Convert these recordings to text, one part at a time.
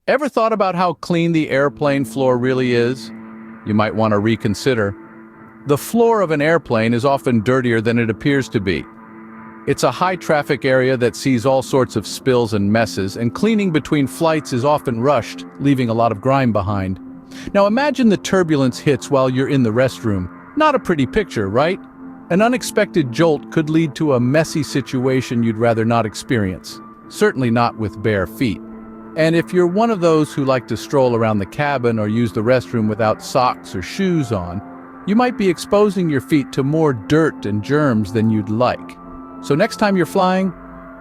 Ever thought about how clean the airplane floor really is? You might want to reconsider. The floor of an airplane is often dirtier than it appears to be. It's a high-traffic area that sees all sorts of spills and messes, and cleaning between flights is often rushed, leaving a lot of grime behind. Now imagine the turbulence hits while you're in the restroom. Not a pretty picture, right? An unexpected jolt could lead to a messy situation you'd rather not experience. Certainly not with bare feet. And if you're one of those who like to stroll around the cabin or use the restroom without socks or shoes on, you might be exposing your feet to more dirt and germs than you'd like. So next time you're flying,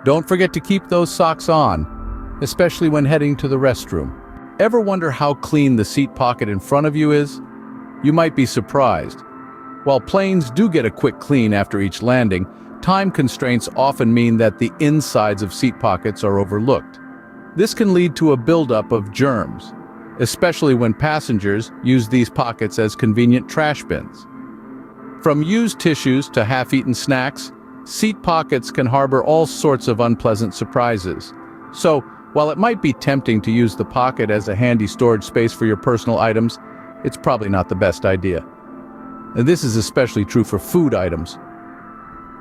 don't forget to keep those socks on, especially when heading to the restroom. Ever wonder how clean the seat pocket in front of you is? You might be surprised. While planes do get a quick clean after each landing, time constraints often mean that the insides of seat pockets are overlooked. This can lead to a buildup of germs, especially when passengers use these pockets as convenient trash bins. From used tissues to half-eaten snacks, seat pockets can harbor all sorts of unpleasant surprises. So, while it might be tempting to use the pocket as a handy storage space for your personal items, it's probably not the best idea. And this is especially true for food items.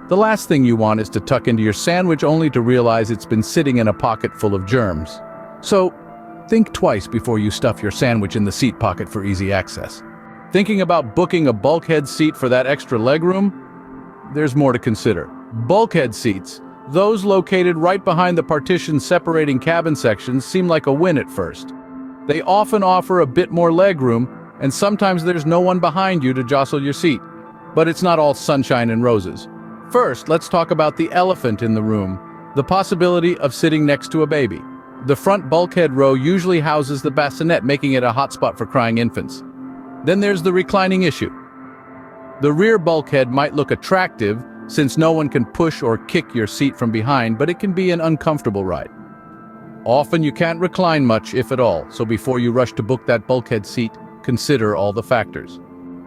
The last thing you want is to tuck into your sandwich only to realize it's been sitting in a pocket full of germs. So, think twice before you stuff your sandwich in the seat pocket for easy access. Thinking about booking a bulkhead seat for that extra legroom? There's more to consider. Bulkhead seats, those located right behind the partitions separating cabin sections, seem like a win at first. They often offer a bit more legroom, and sometimes there's no one behind you to jostle your seat. But it's not all sunshine and roses. First, let's talk about the elephant in the room, the possibility of sitting next to a baby. The front bulkhead row usually houses the bassinet, making it a hotspot for crying infants. Then there's the reclining issue. The rear bulkhead might look attractive, since no one can push or kick your seat from behind, but it can be an uncomfortable ride. Often you can't recline much, if at all, so before you rush to book that bulkhead seat, consider all the factors.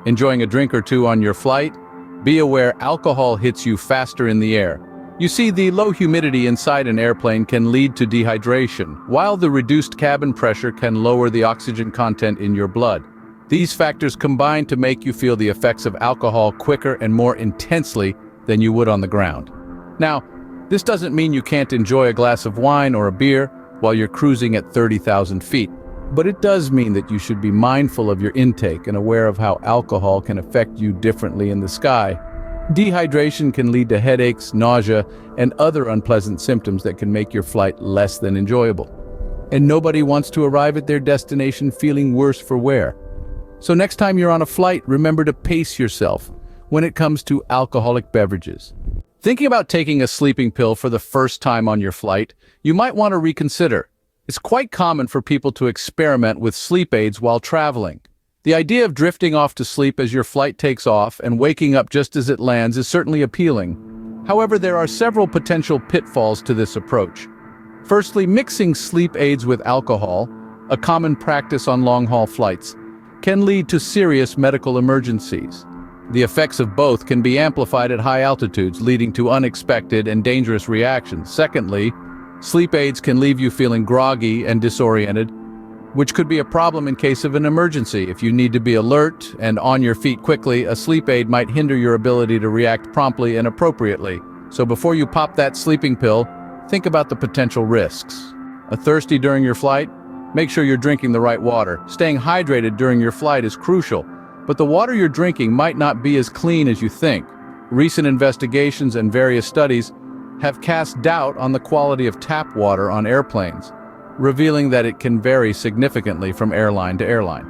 Enjoying a drink or two on your flight? Be aware alcohol hits you faster in the air. You see, the low humidity inside an airplane can lead to dehydration, while the reduced cabin pressure can lower the oxygen content in your blood. These factors combine to make you feel the effects of alcohol quicker and more intensely than you would on the ground. Now, this doesn't mean you can't enjoy a glass of wine or a beer while you're cruising at 30,000 feet, but it does mean that you should be mindful of your intake and aware of how alcohol can affect you differently in the sky. Dehydration can lead to headaches, nausea, and other unpleasant symptoms that can make your flight less than enjoyable. And nobody wants to arrive at their destination feeling worse for wear. So next time you're on a flight, remember to pace yourself when it comes to alcoholic beverages. Thinking about taking a sleeping pill for the first time on your flight, you might want to reconsider. It's quite common for people to experiment with sleep aids while traveling. The idea of drifting off to sleep as your flight takes off and waking up just as it lands is certainly appealing. However, there are several potential pitfalls to this approach. Firstly, mixing sleep aids with alcohol, a common practice on long-haul flights, can lead to serious medical emergencies. The effects of both can be amplified at high altitudes, leading to unexpected and dangerous reactions. Secondly, sleep aids can leave you feeling groggy and disoriented, which could be a problem in case of an emergency. If you need to be alert and on your feet quickly, a sleep aid might hinder your ability to react promptly and appropriately. So before you pop that sleeping pill, think about the potential risks. Thirsty during your flight? Make sure you're drinking the right water. Staying hydrated during your flight is crucial, but the water you're drinking might not be as clean as you think. Recent investigations and various studies have cast doubt on the quality of tap water on airplanes, revealing that it can vary significantly from airline to airline.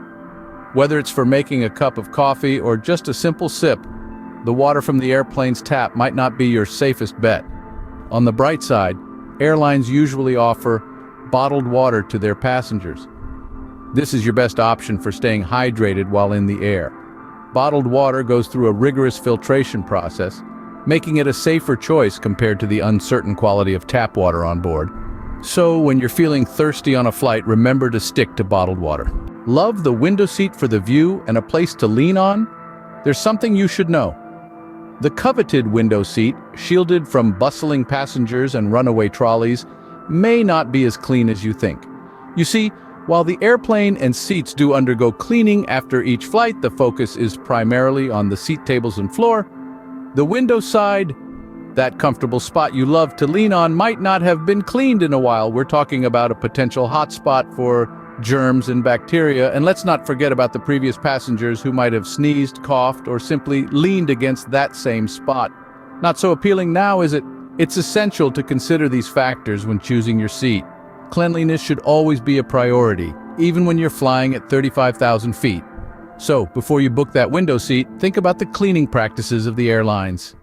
Whether it's for making a cup of coffee or just a simple sip, the water from the airplane's tap might not be your safest bet. On the bright side, airlines usually offer bottled water to their passengers. This is your best option for staying hydrated while in the air. Bottled water goes through a rigorous filtration process, making it a safer choice compared to the uncertain quality of tap water on board. So when you're feeling thirsty on a flight, remember to stick to bottled water. Love the window seat for the view and a place to lean on? There's something you should know. The coveted window seat, shielded from bustling passengers and runaway trolleys, may not be as clean as you think. You see, While the airplane and seats do undergo cleaning after each flight, the focus is primarily on the seat tables and floor. The window side, that comfortable spot you love to lean on, might not have been cleaned in a while. We're talking about a potential hotspot for germs and bacteria, and let's not forget about the previous passengers who might have sneezed, coughed, or simply leaned against that same spot. Not so appealing now, is it? It's essential to consider these factors when choosing your seat. Cleanliness should always be a priority, even when you're flying at 35,000 feet. So, before you book that window seat, think about the cleaning practices of the airlines.